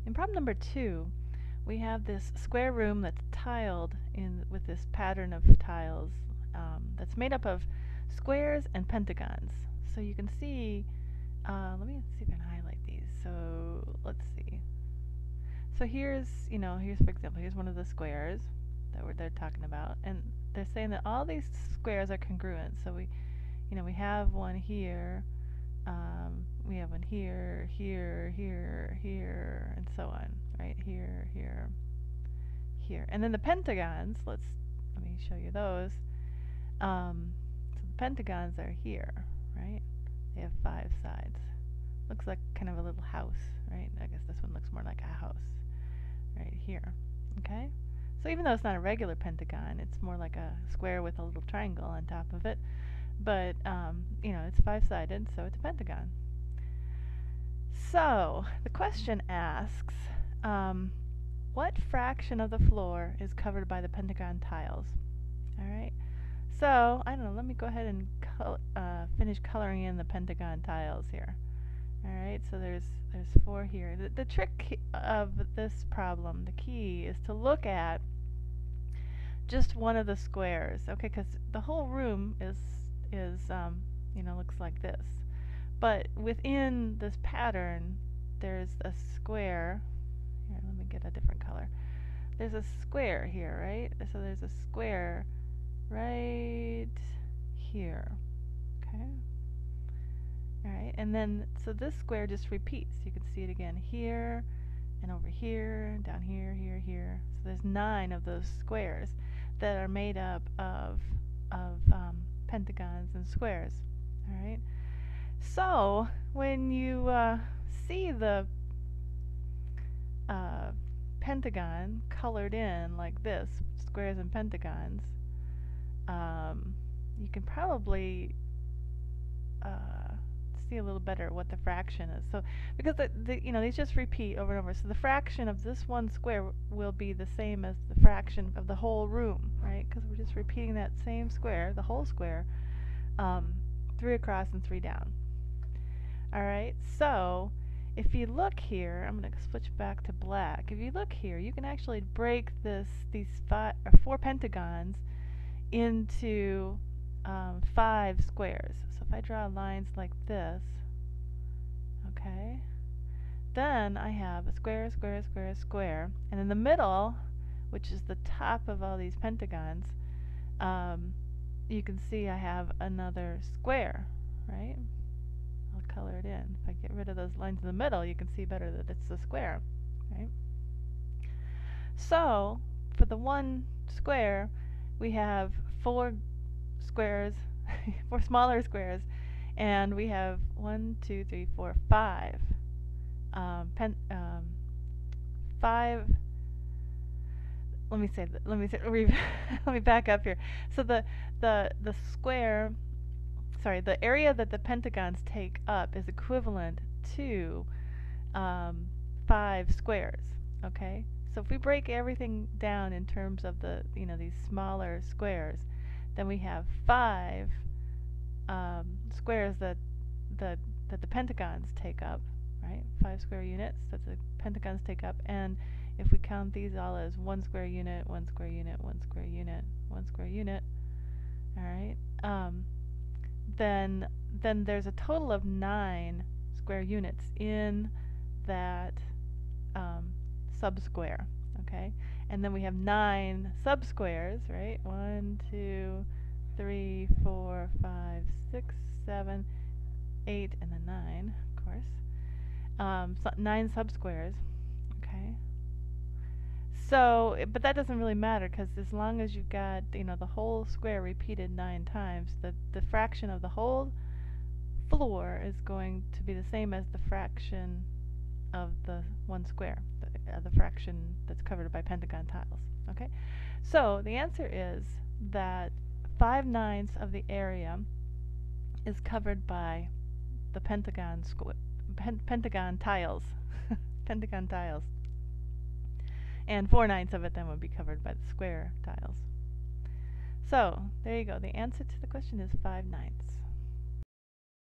In problem number 2, we have this square room that's tiled in with this pattern of tiles that's made up of squares and pentagons. So you can see, let me see if I can highlight these. So let's see. So here's, here's for example, here's one of the squares that they're talking about, and they're saying that all these squares are congruent. So we have one here, we have one here, here, here, here, and so on, right? Here, here, here. And then the pentagons, let me show you those. So the pentagons are here, right? They have 5 sides. Looks like kind of a little house, right? I guess this one looks more like a house, right here, okay? So even though it's not a regular pentagon, it's more like a square with a little triangle on top of it. But, it's 5-sided, so it's a pentagon. So, the question asks, what fraction of the floor is covered by the pentagon tiles? Alright, so, I don't know, let me go ahead and finish coloring in the pentagon tiles here. Alright, so there's 4 here. The trick of this problem, the key, is to look at just one of the squares, okay, because the whole room is looks like this. But within this pattern, there's a square. Here, let me get a different color. There's a square here, right? So there's a square right here, okay? Alright, and then, so this square just repeats. You can see it again here, and over here, down here, here, here. So there's 9 of those squares that are made up of pentagons and squares. Alright, so when you see the pentagon colored in like this, squares and pentagons, you can probably see a little better what the fraction is. So because these just repeat over and over, so the fraction of this one square will be the same as the fraction of the whole room, right? Because we're just repeating that same square, the whole square, 3 across and 3 down. Alright, so if you look here, I'm going to switch back to black. If you look here, you can actually break these 4 pentagons into 5 squares. So if I draw lines like this, okay, then I have a square, square, square, square, and in the middle, which is the top of all these pentagons, you can see I have another square, right? I'll color it in. If I get rid of those lines in the middle, you can see better that it's a square, right? So, for the one square, we have 4 squares, 4 smaller squares, and we have 1, 2, 3, 4, 5. 5. Let me back up here. So the square, sorry, the area that the pentagons take up is equivalent to 5 squares. Okay, so if we break everything down in terms of these smaller squares, then we have 5 squares that the pentagons take up, right? 5 square units that the pentagons take up, and if we count these all as 1 square unit, 1 square unit, 1 square unit, 1 square unit, all right, then there's a total of 9 square units in that subsquare, okay? And then we have 9 subsquares, right? 1, 2, 3, 4, 5, 6, 7, 8, and then 9, of course. So 9 subsquares, okay? So, but that doesn't really matter, because as long as you've got, the whole square repeated 9 times, the fraction of the whole floor is going to be the same as the fraction of the one square, the fraction that's covered by pentagon tiles, okay? So, the answer is that 5/9 of the area is covered by the pentagon tiles, pentagon tiles. And 4/9 of it then would be covered by the square tiles. So, there you go. The answer to the question is 5/9.